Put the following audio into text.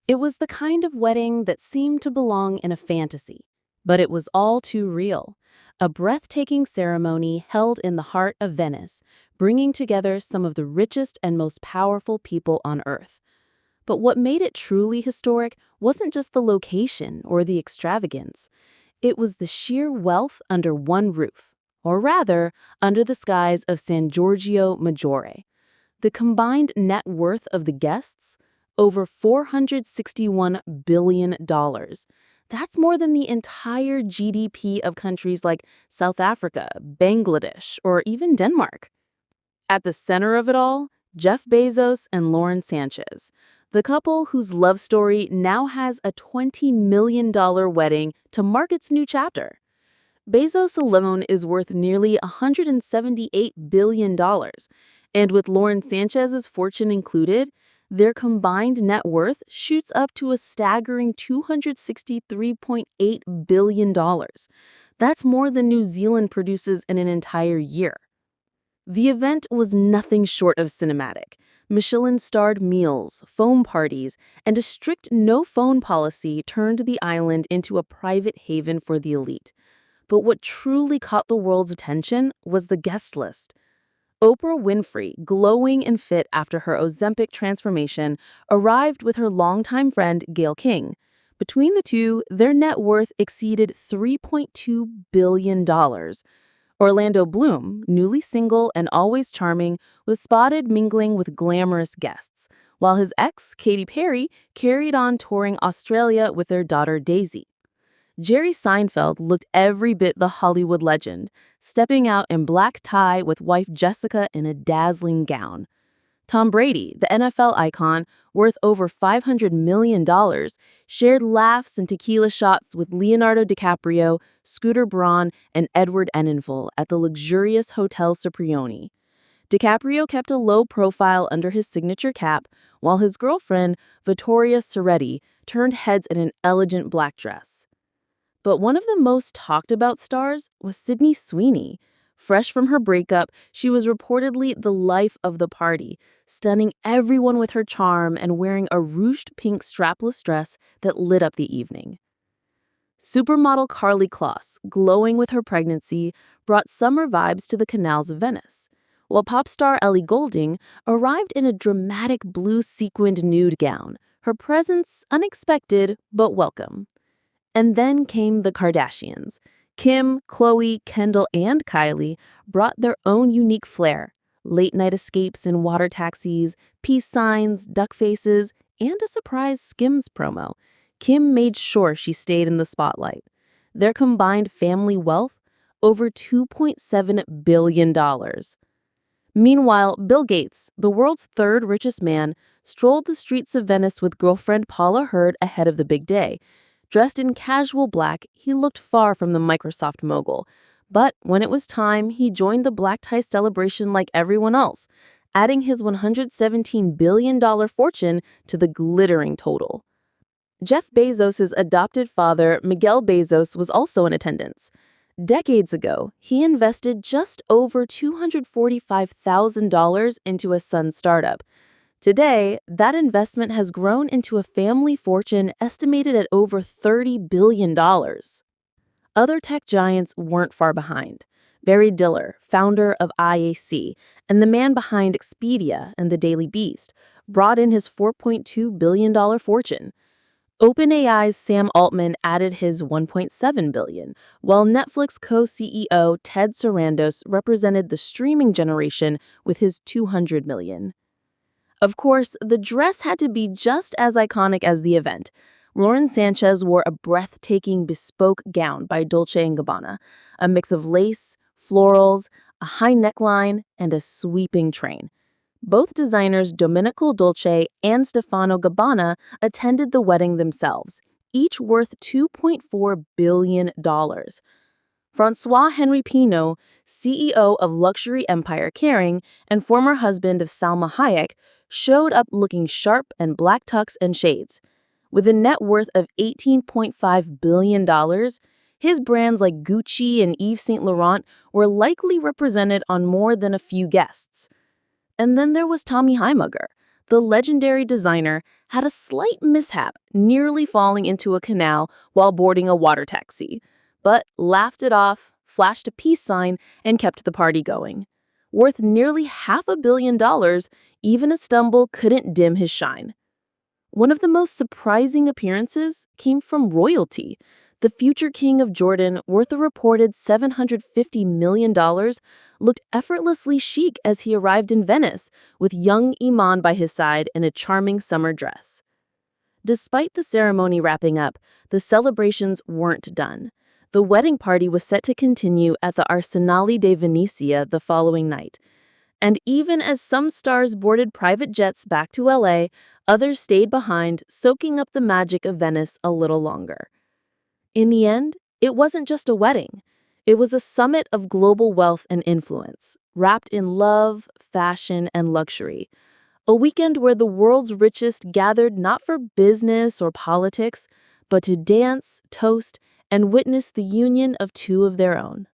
It was the kind of wedding that seemed to belong in a fantasy, but it was all too real. A breathtaking ceremony held in the heart of Venice, bringing together some of the richest and most powerful people on Earth. But what made it truly historic wasn't just the location or the extravagance. It was the sheer wealth under one roof, or rather, under the skies of San Giorgio Maggiore. The combined net worth of the guests? Over $461 billion. That's more than the entire GDP of countries like South Africa, Bangladesh, or even Denmark. At the center of it all, Jeff Bezos and Lauren Sanchez, the couple whose love story now has a $20 million wedding to mark its new chapter. Bezos alone is worth nearly $178 billion, and with Lauren Sanchez's fortune included, their combined net worth shoots up to a staggering $263.8 billion. That's more than New Zealand produces in an entire year. The event was nothing short of cinematic. Michelin-starred meals, foam parties, and a strict no-phone policy turned the island into a private haven for the elite. But what truly caught the world's attention was the guest list. Oprah Winfrey, glowing and fit after her Ozempic transformation, arrived with her longtime friend Gayle King. Between the two, their net worth exceeded $3.2 billion. Orlando Bloom, newly single and always charming, was spotted mingling with glamorous guests, while his ex, Katy Perry, carried on touring Australia with their daughter Daisy. Jerry Seinfeld looked every bit the Hollywood legend, stepping out in black tie with wife Jessica in a dazzling gown. Tom Brady, the NFL icon, worth over $500 million, shared laughs and tequila shots with Leonardo DiCaprio, Scooter Braun, and Edward Enninful at the luxurious Hotel Cipriani. DiCaprio kept a low profile under his signature cap, while his girlfriend, Vittoria Ceretti, turned heads in an elegant black dress. But one of the most talked about stars was Sydney Sweeney. Fresh from her breakup, she was reportedly the life of the party, stunning everyone with her charm and wearing a ruched pink strapless dress that lit up the evening. Supermodel Karlie Kloss, glowing with her pregnancy, brought summer vibes to the canals of Venice, while pop star Ellie Goulding arrived in a dramatic blue sequined nude gown, her presence unexpected but welcome. And then came the Kardashians. Kim, Khloe, Kendall, and Kylie brought their own unique flair. Late-night escapes in water taxis, peace signs, duck faces, and a surprise Skims promo. Kim made sure she stayed in the spotlight. Their combined family wealth? Over $2.7 billion. Meanwhile, Bill Gates, the world's third richest man, strolled the streets of Venice with girlfriend Paula Hurd ahead of the big day. Dressed in casual black, he looked far from the Microsoft mogul. But when it was time, he joined the black tie celebration like everyone else, adding his $117 billion fortune to the glittering total. Jeff Bezos' adopted father, Miguel Bezos, was also in attendance. Decades ago, he invested just over $245,000 into his son's startup. Today, that investment has grown into a family fortune estimated at over $30 billion. Other tech giants weren't far behind. Barry Diller, founder of IAC, and the man behind Expedia and the Daily Beast, brought in his $4.2 billion fortune. OpenAI's Sam Altman added his $1.7 billion, while Netflix co-CEO Ted Sarandos represented the streaming generation with his $200 million. Of course, the dress had to be just as iconic as the event. Lauren Sanchez wore a breathtaking bespoke gown by Dolce & Gabbana, a mix of lace, florals, a high neckline, and a sweeping train. Both designers Domenico Dolce and Stefano Gabbana attended the wedding themselves, each worth $2.4 billion. Francois-Henri Pinault, CEO of luxury empire Kering and former husband of Salma Hayek, showed up looking sharp in black tux and shades. With a net worth of $18.5 billion, his brands like Gucci and Yves Saint Laurent were likely represented on more than a few guests. And then there was Tommy Hilfiger, the legendary designer had a slight mishap, nearly falling into a canal while boarding a water taxi, but laughed it off, flashed a peace sign, and kept the party going. Worth nearly $500 million, even a stumble couldn't dim his shine. One of the most surprising appearances came from royalty. The future king of Jordan, worth a reported $750 million, looked effortlessly chic as he arrived in Venice, with young Iman by his side in a charming summer dress. Despite the ceremony wrapping up, the celebrations weren't done. The wedding party was set to continue at the Arsenale de Venezia the following night. And even as some stars boarded private jets back to LA, others stayed behind, soaking up the magic of Venice a little longer. In the end, it wasn't just a wedding. It was a summit of global wealth and influence, wrapped in love, fashion, and luxury. A weekend where the world's richest gathered not for business or politics, but to dance, toast, and witness the union of two of their own.